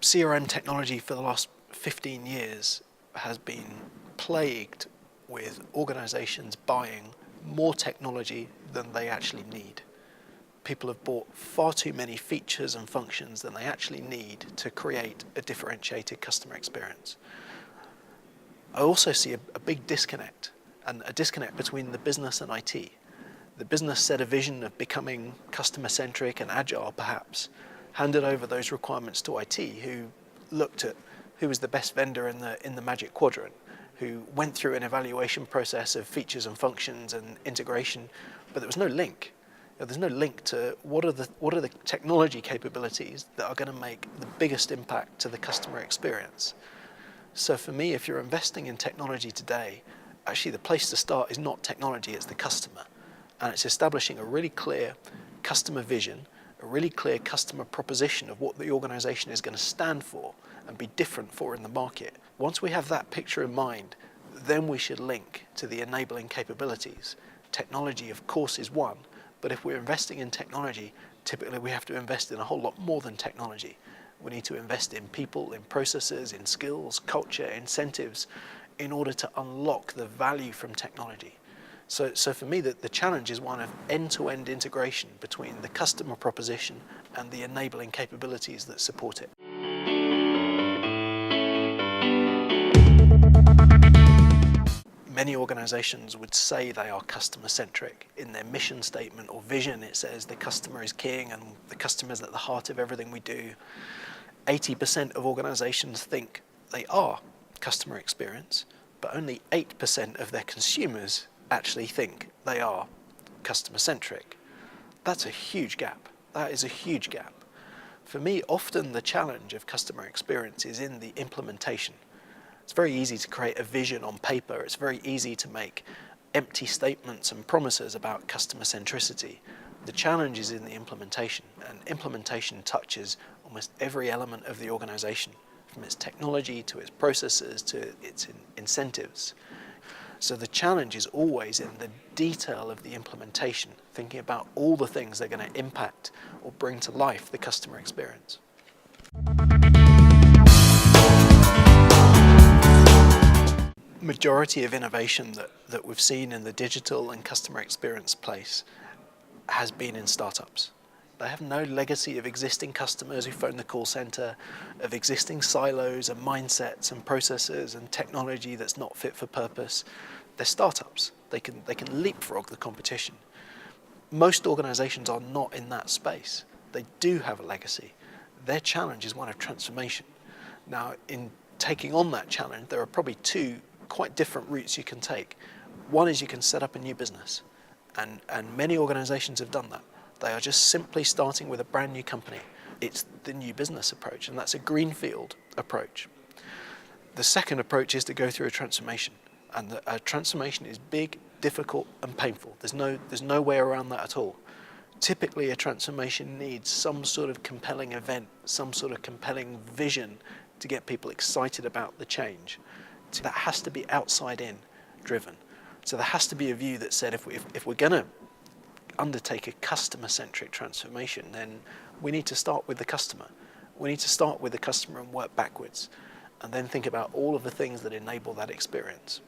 CRM technology for the last 15 years has been plagued with organizations buying more technology than they actually need. People have bought far too many features and functions than they actually need to create a differentiated customer experience. I also see a big disconnect, and a disconnect between the business and IT. The business set a vision of becoming customer-centric and agile, perhaps, handed over those requirements to IT, who looked at who was the best vendor in the Magic Quadrant, who went through an evaluation process of features and functions and integration, but there was no link. There's no link to what are the technology capabilities that are going to make the biggest impact to the customer experience. So for me, if you're investing in technology today, actually the place to start is not technology, it's the customer. And it's establishing a really clear customer vision, a really clear customer proposition of what the organization is going to stand for and be different for in the market. Once we have that picture in mind, then we should link to the enabling capabilities. Technology, of course, is one, but if we're investing in technology, typically we have to invest in a whole lot more than technology. We need to invest in people, in processes, in skills, culture, incentives, in order to unlock the value from technology. So for me, the challenge is one of end-to-end integration between the customer proposition and the enabling capabilities that support it. Many organizations would say they are customer-centric. In their mission statement or vision, it says the customer is king and the customer is at the heart of everything we do. 80% of organizations think they are customer experience, but only 8% of their consumers actually think they are customer-centric. That's a huge gap. That is a huge gap. For me, often the challenge of customer experience is in the implementation. It's very easy to create a vision on paper. It's very easy to make empty statements and promises about customer centricity. The challenge is in the implementation, and implementation touches almost every element of the organization, from its technology to its processes to its incentives. So the challenge is always in the detail of the implementation, thinking about all the things that are going to impact or bring to life the customer experience. Majority of innovation that we've seen in the digital and customer experience place has been in startups. They have no legacy of existing customers who phone the call center, of existing silos and mindsets and processes and technology that's not fit for purpose. They're startups. They can leapfrog the competition. Most organizations are not in that space. They do have a legacy. Their challenge is one of transformation. Now, in taking on that challenge, there are probably two quite different routes you can take. One is you can set up a new business, and many organizations have done that. They are just simply starting with a brand new company. It's the new business approach, and that's a greenfield approach. The second approach is to go through a transformation, and a transformation is big, difficult, and painful. There's no way around that at all. Typically, a transformation needs some sort of compelling event, some sort of compelling vision to get people excited about the change. That has to be outside-in driven. So there has to be a view that said if we're going to undertake a customer-centric transformation, then we need to start with the customer. We need to start with the customer and work backwards, and then think about all of the things that enable that experience.